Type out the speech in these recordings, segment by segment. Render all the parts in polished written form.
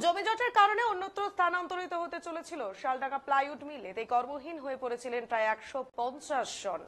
জমিজটের কারণে অন্যত্র স্থানান্তরিত হতে চলেছিল শালডাঙ্গা প্লাইউড মিল। এতে কর্মহীন হয়ে পড়েছিলেন প্রায় 150 জন।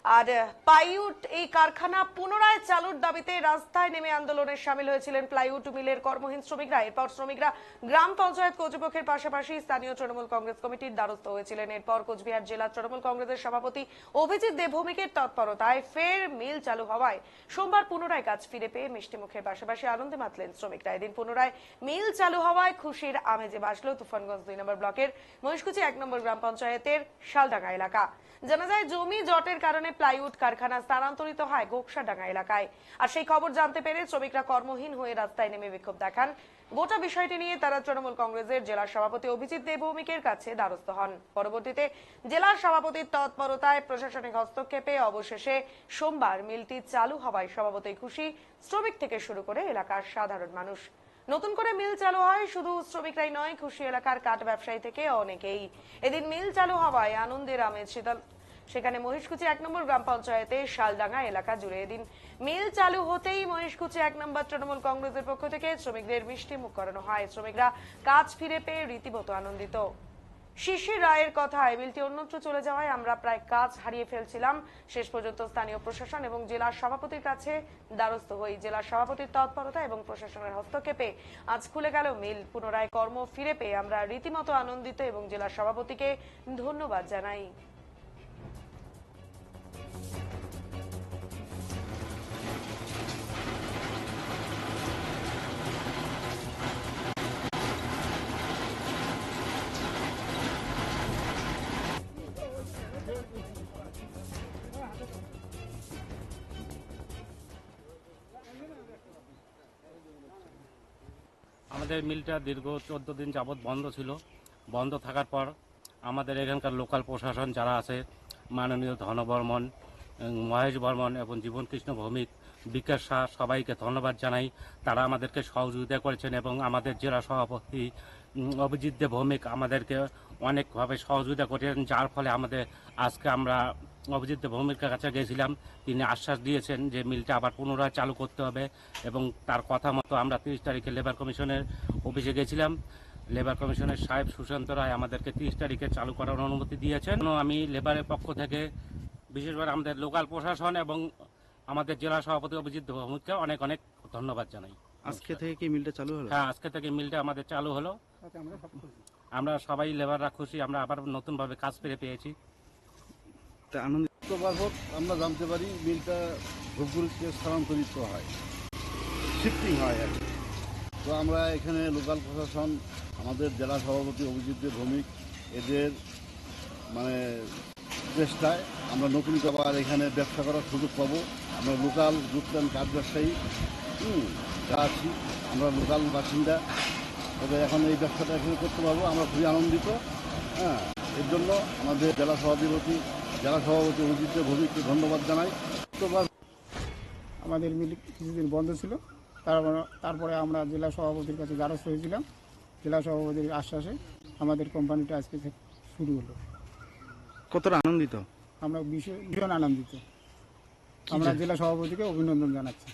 আর প্লাইউড এই কারখানা পুনরায় চালুর দাবিতে রাস্তায় নেমে আন্দোলনে সামিল হয়েছিলেন প্লাইউড মিলের কর্মহীন শ্রমিকরা। এরপর শ্রমিকরা গ্রাম পঞ্চায়েত কর্তৃপক্ষের পাশাপাশি স্থানীয় তৃণমূল কংগ্রেস কমিটির দ্বারস্থ হয়েছিলেন। এরপর কোচবিহার জেলা তৃণমূল কংগ্রেসের সভাপতি অভিজিৎ দেবভৌমিকের তৎপরতায় ফের মিল চালু হওয়ায় সোমবার পুনরায় কাজ ফিরে পেয়ে মিষ্টি মুখের পাশাপাশি আনন্দে মাতলেন শ্রমিকরা। এদিন পুনরায় মিল চালু হওয়ায় খুশির আমেজে ভাসল তুফানগঞ্জ 2 নম্বর ব্লকের মহিষকুচি 1 নম্বর গ্রাম পঞ্চায়েতের শালডাঙ্গা এলাকা। জানা যায় জমি জটের কারণে প্লাইউড কারখানা স্থানান্তরিত হয় গোকসাডাঙ্গা এলাকায়। আর সেই খবর জানতে পেরে শ্রমিকরা কর্মহীন হয়ে রাস্তায় নেমে বিক্ষোভ দেখান। গোটা বিষয়টি নিয়ে তারা তৃণমূল কংগ্রেসের জেলা সভাপতি অভিজিৎ দেবভৌমিকের কাছে দ্বারস্থ হন। পরবর্তীতে জেলা সভাপতির তৎপরতায় প্রশাসনিক হস্তক্ষেপে অবশেষে সোমবার মিলটি চালু হওয়ায় স্বভাবতই খুশি শ্রমিক থেকে শুরু করে এলাকার সাধারণ মানুষ। নতুন করে মিল চালু হয় শুধু শ্রমিকরাই নয়, খুশি এলাকার কাঠ ব্যবসায়ী থেকে অনেকেই। এদিন মিল চালু হওয়ায় আনন্দের আমেজ শীতল সেখানে মহিষকুচি 1 নম্বর গ্রাম পঞ্চায়েতে শালডাঙ্গা এলাকা জুড়ে। এদিন মিল চালু হতেই মহিষকুচি 1 নম্বর তৃণমূল কংগ্রেসের পক্ষ থেকে শ্রমিকদের মিষ্টি মুখ করানো হয়। শ্রমিকরা কাজ ফিরে পেয়ে রীতিমতো আনন্দিত। শিশির রায়ের কথায় মিলটি অন্যত্র চলে যাওয়ায় আমরা প্রায় কাজ হারিয়ে ফেলছিলাম। শেষ পর্যন্ত স্থানীয় প্রশাসন এবং জেলা সভাপতির কাছে দ্বারস্থ হই। জেলা সভাপতির তৎপরতা এবং প্রশাসনের হস্তক্ষেপে আজ খুলে গেল মিল। পুনরায় কর্ম ফিরে পেয়ে আমরা রীতিমতো আনন্দিত এবং জেলা সভাপতিকে ধন্যবাদ জানাই। আমাদের মিলটা দীর্ঘ 14 দিন যাবৎ বন্ধ ছিল। বন্ধ থাকার পর আমাদের এখানকার লোকাল প্রশাসন যারা আছে, মাননীয় ধন বর্মন, মহেশ বর্মন এবং জীবন কৃষ্ণ ভৌমিক, বিকাশ শাহ, সবাইকে ধন্যবাদ জানাই। তারা আমাদেরকে সহযোগিতা করেছেন এবং আমাদের জেলা সভাপতি অভিজিৎ দেব ভৌমিক আমাদেরকে অনেকভাবে সহযোগিতা করেছেন, যার ফলে আমাদের আজকে আমরা অভিজিৎ দেব ভৌমিকের কাছে গেছিলাম। তিনি আশ্বাস দিয়েছেন যে মিলটা আবার পুনরায় চালু করতে হবে এবং তার কথা মতো আমরা 30 তারিখে লেবার কমিশনের অফিসে গেছিলাম। লেবার কমিশনের সাহেব সুশান্ত রায় আমাদেরকে 30 তারিখে চালু করার অনুমতি দিয়েছেন। আমি লেবারের পক্ষ থেকে বিশেষভাবে আমাদের লোকাল প্রশাসন এবং আমাদের জেলা সভাপতি অভিজিৎ দেব ভৌমিককে অনেক অনেক ধন্যবাদ জানাই। আজকে থেকে কি মিলটা চালু হলো? হ্যাঁ, আজকে থেকে মিলটা আমাদের চালু হলো। আমরা সবাই লেবাররা খুশি, আমরা আবার নতুনভাবে কাজ ফিরে পেয়েছি। আমরা জানতে পারি মিলটা ধূপগুড়িতে স্থানান্তরিত হয়, শিফটিং হয় আর কি। তো আমরা এখানে লোকাল প্রশাসন, আমাদের জেলা সভাপতি অভিজিৎ দেব ভৌমিক, এদের চেষ্টায় আমরা নতুন আবার এখানে ব্যবসা করার সুযোগ পাবো। আমরা লোকাল দুধ কাঠ ব্যবসায়ী যা আছি, আমরা লোকাল বাসিন্দা, তবে এখন এই ব্যবসাটা এখানে করতে পারবো, আমরা খুবই আনন্দিত। হ্যাঁ, এর জন্য আমাদের জেলা সভাপতি অভিজিৎ দেব ভৌমিককে ধন্যবাদ জানাই। আমাদের মিল কিছুদিন বন্ধ ছিল, তারপরে আমরা জেলা সভাপতির কাছে দ্বারস্থ হয়েছিলাম। জেলা সভাপতির আশ্বাসে আমাদের কোম্পানিটা আজকে থেকে শুরু হলো। কতটা আনন্দিত? আমরা ভীষণ আনন্দিত। আমরা জেলা সভাপতিকে অভিনন্দন জানাচ্ছি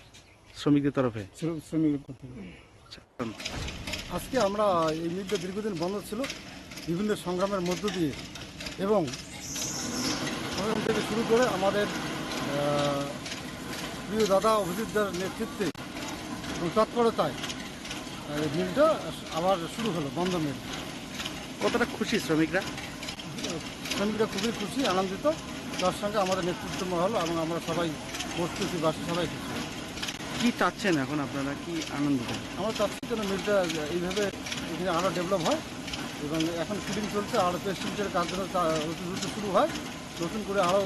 শ্রমিকদের তরফে। শ্রমিকের পক্ষ থেকে আজকে আমরা এই মিলটা দীর্ঘদিন বন্ধ ছিল, বিভিন্ন সংগ্রামের মধ্য দিয়ে এবং থেকে শুরু করে আমাদের প্রিয় দাদা অভিজিৎদার নেতৃত্বে এবং তৎপরতায় মিলটা আবার শুরু হলো, বন্ধ মিল। কতটা খুশি শ্রমিকরা? শ্রমিকরা খুবই খুশি, আনন্দিত। তার সঙ্গে আমাদের নেতৃত্ব মহল এবং আমরা সবাই মস্তিবাসী সবাই খুশি। কি চাচ্ছেন এখন আপনারা, কি আনন্দিত? আমরা চাচ্ছি যেন মিলটা এইভাবে এখানে আরও ডেভেলপ হয় এবং এখন ফিটিং চলছে, আরও পেস্টিংয়ের কাজ যেন অতি দ্রুত শুরু হয়, নতুন করে আরও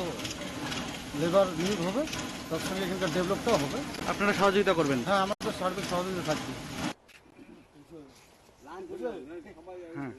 লেবার নিয়োগ হবে, তার সঙ্গে এখানকার ডেভেলপটাও হবে। আপনারা সহযোগিতা করবেন? হ্যাঁ, আমাদের সার্ভিস সহযোগিতা থাকবে। হ্যাঁ।